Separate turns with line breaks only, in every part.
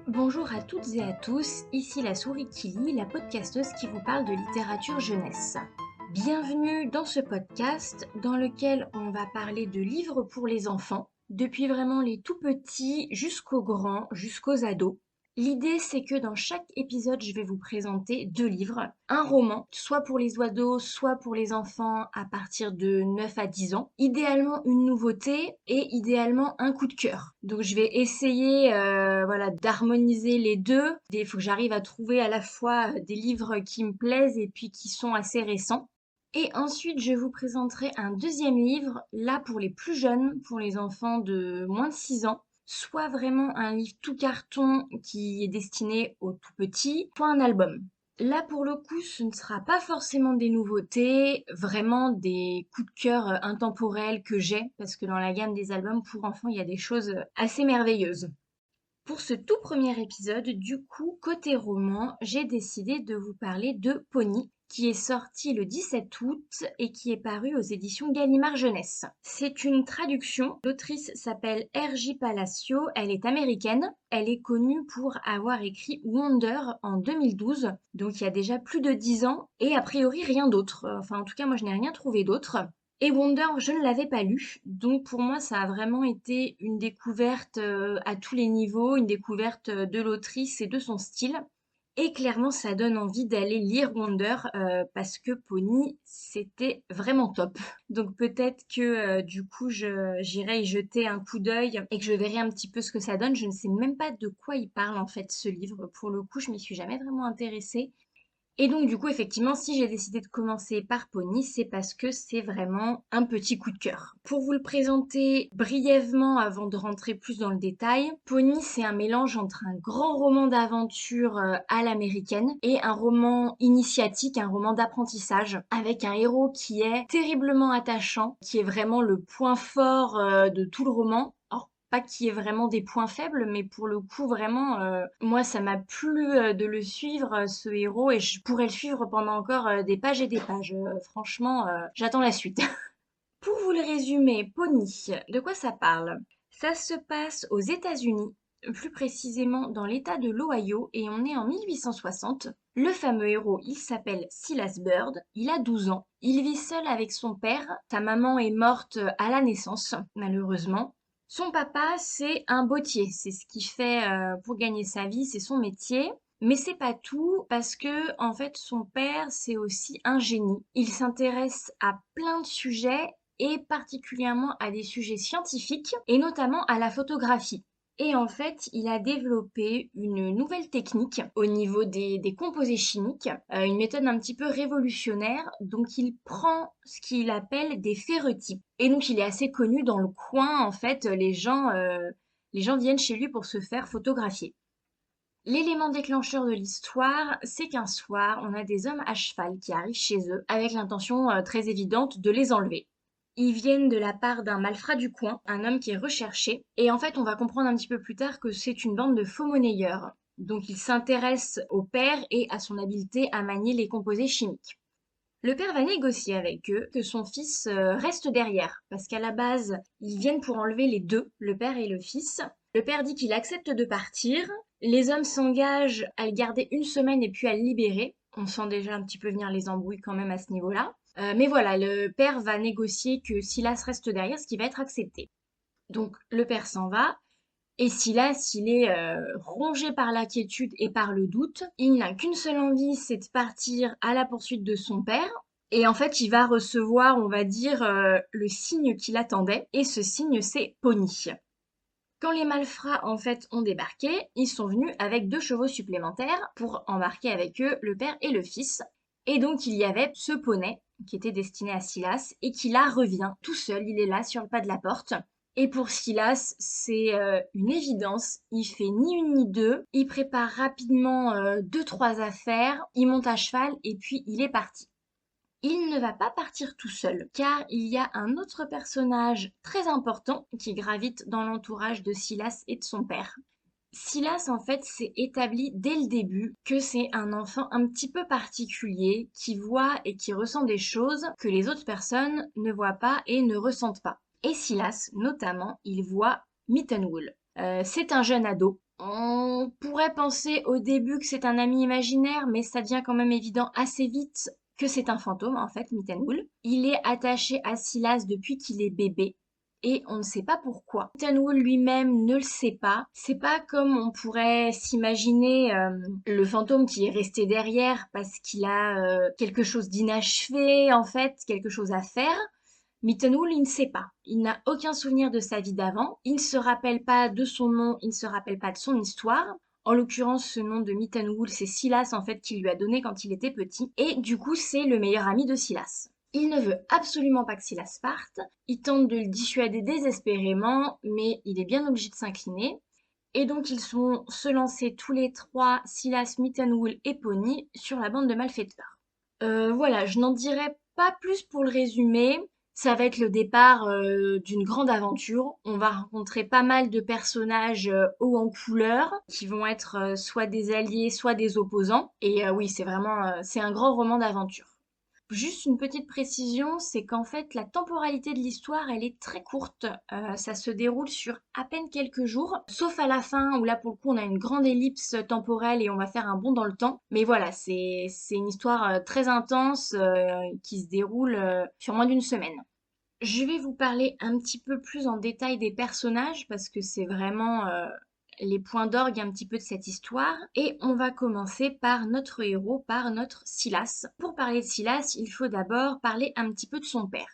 Bonjour à toutes et à tous, ici la souris qui lit, la podcasteuse qui vous parle de littérature jeunesse. Bienvenue dans ce podcast dans lequel on va parler de livres pour les enfants, depuis vraiment les tout petits jusqu'aux grands, jusqu'aux ados. L'idée, c'est que dans chaque épisode, je vais vous présenter 2 livres. Un roman, soit pour les ados, soit pour les enfants à partir de 9 à 10 ans. Idéalement, une nouveauté et idéalement un coup de cœur. Donc, je vais essayer d'harmoniser les deux. Il faut que j'arrive à trouver à la fois des livres qui me plaisent et puis qui sont assez récents. Et ensuite, je vous présenterai un deuxième livre, là pour les plus jeunes, pour les enfants de moins de 6 ans. Soit vraiment un livre tout carton qui est destiné aux tout petits, soit un album. Là, pour le coup, ce ne sera pas forcément des nouveautés, vraiment des coups de cœur intemporels que j'ai, parce que dans la gamme des albums pour enfants, il y a des choses assez merveilleuses. Pour ce tout premier épisode, du coup, côté roman, j'ai décidé de vous parler de Pony, qui est sorti le 17 août et qui est paru aux éditions Gallimard Jeunesse. C'est une traduction. L'autrice s'appelle R.J. Palacio, elle est américaine. Elle est connue pour avoir écrit Wonder en 2012, donc il y a déjà plus de 10 ans, et a priori rien d'autre. Enfin, en tout cas, moi je n'ai rien trouvé d'autre. Et Wonder, je ne l'avais pas lu, donc pour moi ça a vraiment été une découverte à tous les niveaux, une découverte de l'autrice et de son style. Et clairement ça donne envie d'aller lire Wonder parce que Pony c'était vraiment top. Donc peut-être que du coup j'irai y jeter un coup d'œil et que je verrai un petit peu ce que ça donne. Je ne sais même pas de quoi il parle en fait ce livre. Pour le coup je m'y suis jamais vraiment intéressée. Et donc du coup, effectivement, si j'ai décidé de commencer par Pony, c'est parce que c'est vraiment un petit coup de cœur. Pour vous le présenter brièvement avant de rentrer plus dans le détail, Pony, c'est un mélange entre un grand roman d'aventure à l'américaine et un roman initiatique, un roman d'apprentissage, avec un héros qui est terriblement attachant, qui est vraiment le point fort de tout le roman. Alors, pas qu'il y ait vraiment des points faibles, mais pour le coup, vraiment, moi, ça m'a plu de le suivre, ce héros, et je pourrais le suivre pendant encore des pages et des pages. Franchement, j'attends la suite. Pour vous le résumer, Pony, de quoi ça parle? Ça se passe aux États-Unis, plus précisément dans l'État de l'Ohio, et on est en 1860. Le fameux héros, il s'appelle Silas Bird, il a 12 ans, il vit seul avec son père, sa maman est morte à la naissance, malheureusement. Son papa, c'est un bottier, c'est ce qu'il fait pour gagner sa vie, c'est son métier. Mais c'est pas tout parce que en fait son père c'est aussi un génie. Il s'intéresse à plein de sujets et particulièrement à des sujets scientifiques et notamment à la photographie. Et en fait, il a développé une nouvelle technique au niveau des composés chimiques, une méthode un petit peu révolutionnaire. Donc, il prend ce qu'il appelle des ferrotypes. Et donc, il est assez connu dans le coin. En fait, les gens viennent chez lui pour se faire photographier. L'élément déclencheur de l'histoire, c'est qu'un soir, on a des hommes à cheval qui arrivent chez eux avec l'intention très évidente de les enlever. Ils viennent de la part d'un malfrat du coin, un homme qui est recherché, et en fait on va comprendre un petit peu plus tard que c'est une bande de faux monnayeurs. Donc ils s'intéressent au père et à son habileté à manier les composés chimiques. Le père va négocier avec eux que son fils reste derrière, parce qu'à la base, ils viennent pour enlever les deux, le père et le fils. Le père dit qu'il accepte de partir. Les hommes s'engagent à le garder une semaine et puis à le libérer. On sent déjà un petit peu venir les embrouilles quand même à ce niveau-là. Mais voilà, le père va négocier que Silas reste derrière, ce qui va être accepté. Donc le père s'en va. Et Silas, il est rongé par l'inquiétude et par le doute. Il n'a qu'une seule envie, c'est de partir à la poursuite de son père. Et en fait, il va recevoir, on va dire, le signe qu'il attendait. Et ce signe, c'est Pony. Quand les malfrats, en fait, ont débarqué, ils sont venus avec 2 chevaux supplémentaires pour embarquer avec eux le père et le fils. Et donc, il y avait ce poney qui était destiné à Silas et qui là revient tout seul. Il est là sur le pas de la porte. Et pour Silas, c'est une évidence. Il fait ni une ni deux. Il prépare rapidement 2, 3 affaires. Il monte à cheval et puis il est parti. Il ne va pas partir tout seul, car il y a un autre personnage très important qui gravite dans l'entourage de Silas et de son père. Silas, en fait, s'est établi dès le début que c'est un enfant un petit peu particulier qui voit et qui ressent des choses que les autres personnes ne voient pas et ne ressentent pas. Et Silas, notamment, il voit Mittenwool. C'est un jeune ado. On pourrait penser au début que c'est un ami imaginaire, mais ça devient quand même évident assez vite que c'est un fantôme, en fait, Mittenwool. Il est attaché à Silas depuis qu'il est bébé. Et on ne sait pas pourquoi. Mittenwool lui-même ne le sait pas. C'est pas comme on pourrait s'imaginer le fantôme qui est resté derrière parce qu'il a quelque chose d'inachevé, en fait, quelque chose à faire. Mittenwool, il ne sait pas. Il n'a aucun souvenir de sa vie d'avant. Il ne se rappelle pas de son nom, il ne se rappelle pas de son histoire. En l'occurrence, ce nom de Mittenwool, c'est Silas en fait qui lui a donné quand il était petit. Et du coup, c'est le meilleur ami de Silas. Il ne veut absolument pas que Silas parte. Il tente de le dissuader désespérément, mais il est bien obligé de s'incliner. Et donc, ils sont se lancer tous les trois, Silas, Mittenwool et Pony, sur la bande de malfaiteurs. Voilà, je n'en dirai pas plus pour le résumé. Ça va être le départ d'une grande aventure. On va rencontrer pas mal de personnages hauts en couleur qui vont être soit des alliés, soit des opposants. Et oui, c'est vraiment, c'est un grand roman d'aventure. Juste une petite précision, c'est qu'en fait la temporalité de l'histoire, elle est très courte. Ça se déroule sur à peine quelques jours, sauf à la fin où là pour le coup on a une grande ellipse temporelle et on va faire un bond dans le temps. Mais voilà, c'est une histoire très intense qui se déroule sur moins d'une semaine. Je vais vous parler un petit peu plus en détail des personnages parce que c'est vraiment les points d'orgue un petit peu de cette histoire. Et on va commencer par notre héros, par notre Silas. Pour parler de Silas, il faut d'abord parler un petit peu de son père.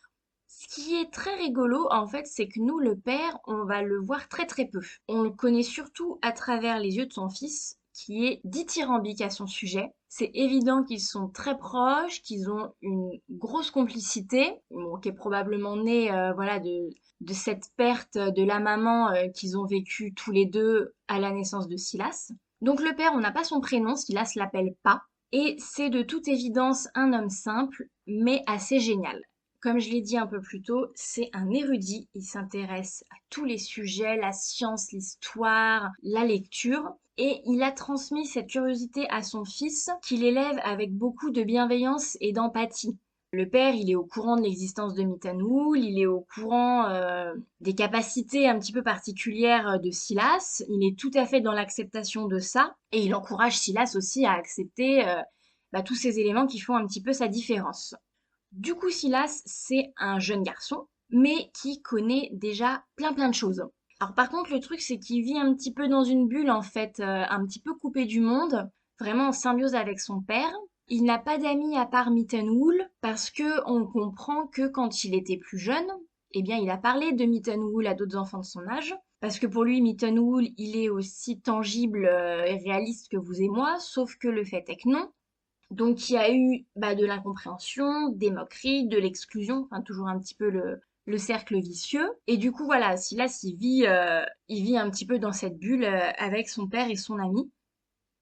Ce qui est très rigolo, en fait, c'est que nous, le père, on va le voir très très peu. On le connaît surtout à travers les yeux de son fils, qui est dithyrambique à son sujet. C'est évident qu'ils sont très proches, qu'ils ont une grosse complicité, bon, qui est probablement née voilà, de cette perte de la maman qu'ils ont vécue tous les deux à la naissance de Silas. Donc le père, on n'a pas son prénom, Silas l'appelle pas, et c'est de toute évidence un homme simple, mais assez génial. Comme je l'ai dit un peu plus tôt, c'est un érudit, il s'intéresse à tous les sujets, la science, l'histoire, la lecture, et il a transmis cette curiosité à son fils, qu'il élève avec beaucoup de bienveillance et d'empathie. Le père, il est au courant de l'existence de Mittenwool, il est au courant des capacités un petit peu particulières de Silas, il est tout à fait dans l'acceptation de ça, et il encourage Silas aussi à accepter tous ces éléments qui font un petit peu sa différence. Du coup, Silas, c'est un jeune garçon, mais qui connaît déjà plein de choses. Alors par contre, le truc, c'est qu'il vit un petit peu dans une bulle, en fait, un petit peu coupé du monde, vraiment en symbiose avec son père. Il n'a pas d'amis à part Mittenwool, parce que on comprend que quand il était plus jeune, eh bien, il a parlé de Mittenwool à d'autres enfants de son âge, parce que pour lui, Mittenwool, il est aussi tangible et réaliste que vous et moi, sauf que le fait est que non. Donc il y a eu de l'incompréhension, des moqueries, de l'exclusion, enfin toujours un petit peu le cercle vicieux. Et du coup voilà, Silas il vit un petit peu dans cette bulle avec son père et son ami.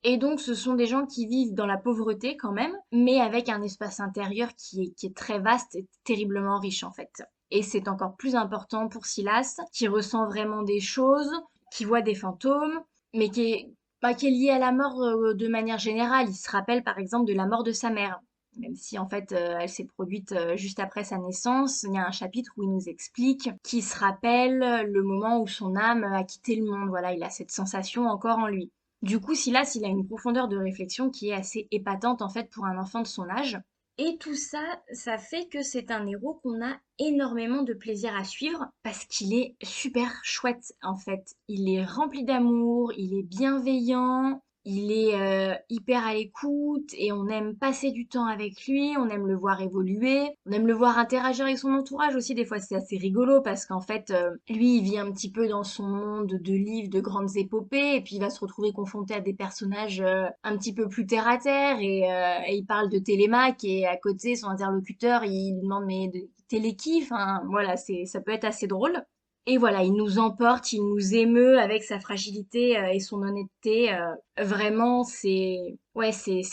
Et donc ce sont des gens qui vivent dans la pauvreté quand même, mais avec un espace intérieur qui est très vaste et terriblement riche en fait. Et c'est encore plus important pour Silas, qui ressent vraiment des choses, qui voit des fantômes, mais qui est lié à la mort de manière générale. Il se rappelle par exemple de la mort de sa mère, même si en fait elle s'est produite juste après sa naissance. Il y a un chapitre où il nous explique qu'il se rappelle le moment où son âme a quitté le monde. Voilà, il a cette sensation encore en lui. Du coup, Silas, il a une profondeur de réflexion qui est assez épatante en fait pour un enfant de son âge. Et tout ça, ça fait que c'est un héros qu'on a énormément de plaisir à suivre parce qu'il est super chouette en fait. Il est rempli d'amour, il est bienveillant, il est hyper à l'écoute et on aime passer du temps avec lui, on aime le voir évoluer, on aime le voir interagir avec son entourage aussi. Des fois, c'est assez rigolo parce qu'en fait, lui, il vit un petit peu dans son monde de livres, de grandes épopées et puis il va se retrouver confronté à des personnages un petit peu plus terre à terre et il parle de Télémaque et à côté, son interlocuteur, il lui demande mais t'es qui? Enfin, voilà, ça peut être assez drôle. Et voilà, il nous emporte, il nous émeut avec sa fragilité et son honnêteté. Vraiment, c'est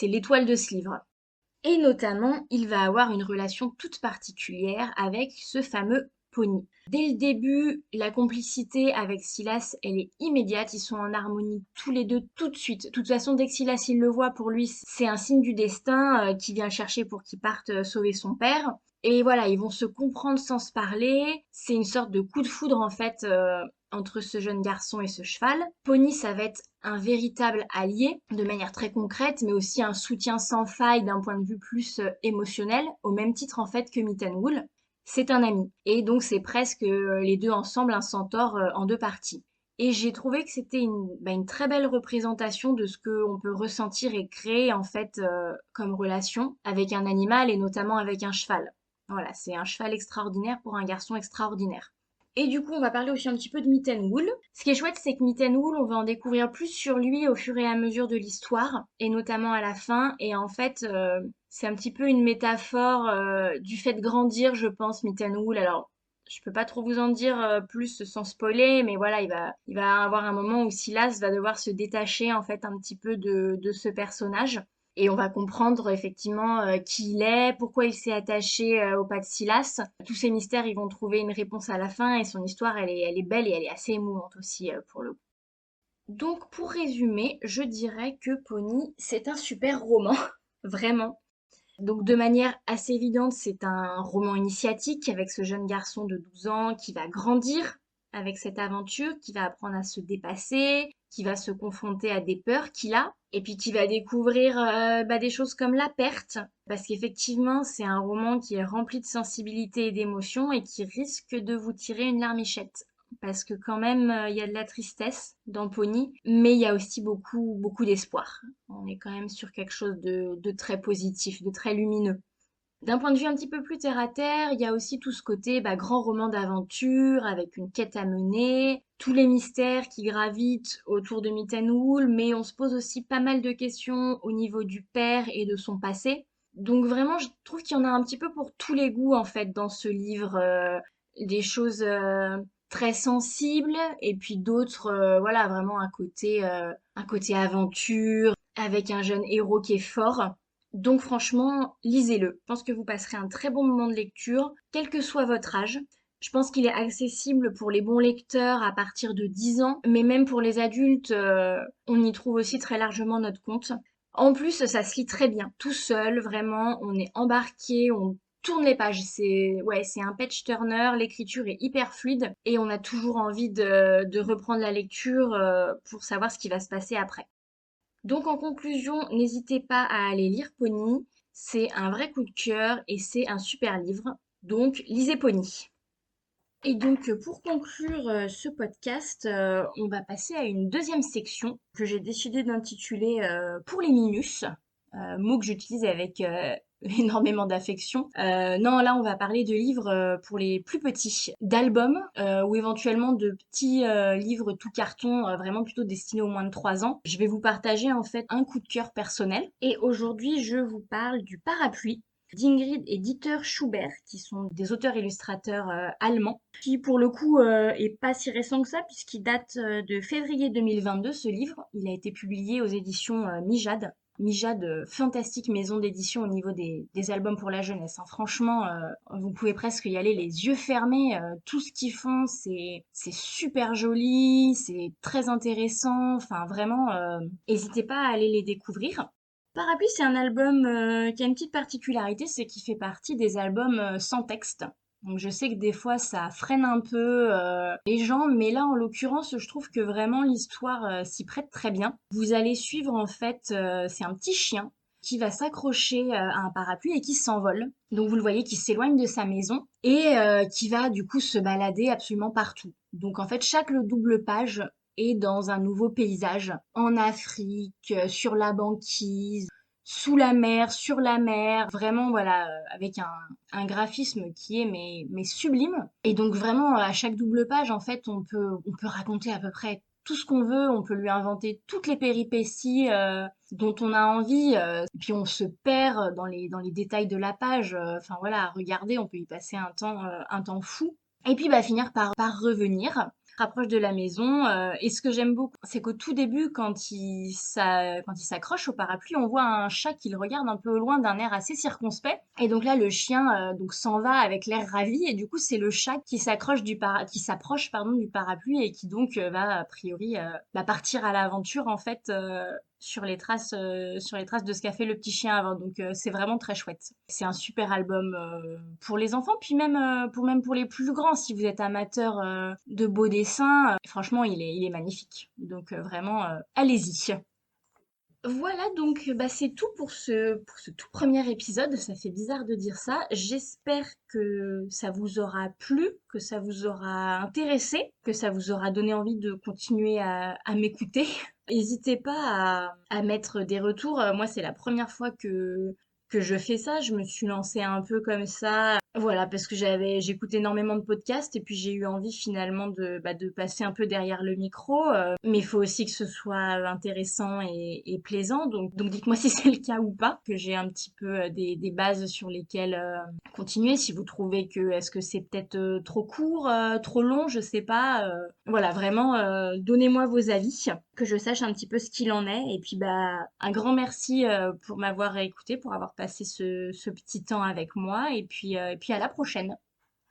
l'étoile de ce livre. Et notamment, il va avoir une relation toute particulière avec ce fameux Pony. Dès le début, la complicité avec Silas, elle est immédiate. Ils sont en harmonie tous les deux tout de suite. De toute façon, dès que Silas il le voit, pour lui, c'est un signe du destin qui vient le chercher pour qu'il parte sauver son père. Et voilà, ils vont se comprendre sans se parler. C'est une sorte de coup de foudre en fait entre ce jeune garçon et ce cheval. Pony, ça va être un véritable allié de manière très concrète, mais aussi un soutien sans faille d'un point de vue plus émotionnel, au même titre en fait que Mittenwool. C'est un ami. Et donc c'est presque les deux ensemble un centaure en deux parties. Et j'ai trouvé que c'était une très belle représentation de ce qu'on peut ressentir et créer en fait comme relation avec un animal et notamment avec un cheval. Voilà, c'est un cheval extraordinaire pour un garçon extraordinaire. Et du coup, on va parler aussi un petit peu de Mittenwool. Ce qui est chouette, c'est que Mittenwool, on va en découvrir plus sur lui au fur et à mesure de l'histoire, et notamment à la fin. Et en fait, c'est un petit peu une métaphore du fait de grandir, je pense, Mittenwool. Alors, je peux pas trop vous en dire plus sans spoiler, mais voilà, il va avoir un moment où Silas va devoir se détacher en fait un petit peu de ce personnage. Et on va comprendre effectivement qui il est, pourquoi il s'est attaché au pas de Silas. Tous ces mystères, ils vont trouver une réponse à la fin et son histoire, elle est belle et elle est assez émouvante aussi pour le coup. Donc pour résumer, je dirais que Pony, c'est un super roman, vraiment. Donc de manière assez évidente, c'est un roman initiatique avec ce jeune garçon de 12 ans qui va grandir avec cette aventure, qui va apprendre à se dépasser, qui va se confronter à des peurs qu'il a, et puis qui va découvrir des choses comme la perte, parce qu'effectivement c'est un roman qui est rempli de sensibilité et d'émotion et qui risque de vous tirer une larmichette. Parce que quand même, il y a de la tristesse dans Pony, mais il y a aussi beaucoup, beaucoup d'espoir. On est quand même sur quelque chose de très positif, de très lumineux. D'un point de vue un petit peu plus terre à terre, il y a aussi tout ce côté grand roman d'aventure avec une quête à mener, tous les mystères qui gravitent autour de Mittenwool, mais on se pose aussi pas mal de questions au niveau du père et de son passé. Donc vraiment, je trouve qu'il y en a un petit peu pour tous les goûts en fait dans ce livre, des choses très sensibles et puis d'autres, voilà, vraiment un côté aventure avec un jeune héros qui est fort. Donc franchement, lisez-le. Je pense que vous passerez un très bon moment de lecture, quel que soit votre âge. Je pense qu'il est accessible pour les bons lecteurs à partir de 10 ans, mais même pour les adultes, on y trouve aussi très largement notre compte. En plus, ça se lit très bien, tout seul, vraiment, on est embarqué, on tourne les pages. C'est un page turner, l'écriture est hyper fluide et on a toujours envie de reprendre la lecture pour savoir ce qui va se passer après. Donc en conclusion, n'hésitez pas à aller lire Pony. C'est un vrai coup de cœur et c'est un super livre. Donc lisez Pony. Et donc pour conclure ce podcast, on va passer à une deuxième section que j'ai décidé d'intituler Pour les minus, mot que j'utilise avec énormément d'affection. Non, là on va parler de livres pour les plus petits, d'albums ou éventuellement de petits livres tout carton, vraiment plutôt destinés aux moins de 3 ans. Je vais vous partager en fait un coup de cœur personnel. Et aujourd'hui je vous parle du Parapluie d'Ingrid et Dieter Schubert, qui sont des auteurs-illustrateurs allemands, qui pour le coup est pas si récent que ça, puisqu'il date de février 2022, ce livre. Il a été publié aux éditions Mijade. Mijade, fantastique maison d'édition au niveau des albums pour la jeunesse, hein. Franchement, vous pouvez presque y aller les yeux fermés. Tout ce qu'ils font, c'est super joli, c'est très intéressant. Enfin, vraiment, n'hésitez pas à aller les découvrir. Parapluie, c'est un album qui a une petite particularité, c'est qu'il fait partie des albums sans texte. Donc je sais que des fois ça freine un peu les gens, mais là en l'occurrence je trouve que vraiment l'histoire s'y prête très bien. Vous allez suivre en fait, c'est un petit chien qui va s'accrocher à un parapluie et qui s'envole. Donc vous le voyez qui s'éloigne de sa maison et qui va du coup se balader absolument partout. Donc en fait chaque double page est dans un nouveau paysage, en Afrique, sur la banquise, sous la mer, sur la mer, vraiment voilà, avec un graphisme qui est mais sublime. Et donc vraiment à chaque double page, en fait, on peut raconter à peu près tout ce qu'on veut, on peut lui inventer toutes les péripéties dont on a envie, puis on se perd dans les détails de la page. Enfin voilà, à regarder, on peut y passer un temps fou. Et puis finir par revenir rapproche de la maison. Et ce que j'aime beaucoup, c'est qu'au tout début, quand il s'accroche au parapluie, on voit un chat qui le regarde un peu au loin d'un air assez circonspect. Et donc là, le chien donc s'en va avec l'air ravi. Et du coup, c'est le chat qui s'approche du parapluie et qui donc va a priori partir à l'aventure en fait sur les traces de ce qu'a fait le petit chien avant. Donc c'est vraiment très chouette. C'est un super album pour les enfants, puis même pour les plus grands. Si vous êtes amateur de beaux dessins, franchement, il est magnifique. Donc vraiment, allez-y. Voilà, donc bah, c'est tout pour ce tout premier épisode. Ça fait bizarre de dire ça. J'espère que ça vous aura plu, que ça vous aura intéressé, que ça vous aura donné envie de continuer à m'écouter. N'hésitez pas à mettre des retours. Moi, c'est la première fois que je fais ça. Je me suis lancée un peu comme ça. Voilà, parce que j'écoute énormément de podcasts et puis j'ai eu envie finalement de passer un peu derrière le micro. Mais il faut aussi que ce soit intéressant et plaisant. Donc dites-moi si c'est le cas ou pas, que j'ai un petit peu des bases sur lesquelles continuer. Si vous trouvez est-ce que c'est peut-être trop court, trop long, je sais pas. Voilà, vraiment, donnez-moi vos avis, que je sache un petit peu ce qu'il en est. Et puis bah un grand merci pour m'avoir écouté, pour avoir passé ce petit temps avec moi. Et puis à la prochaine.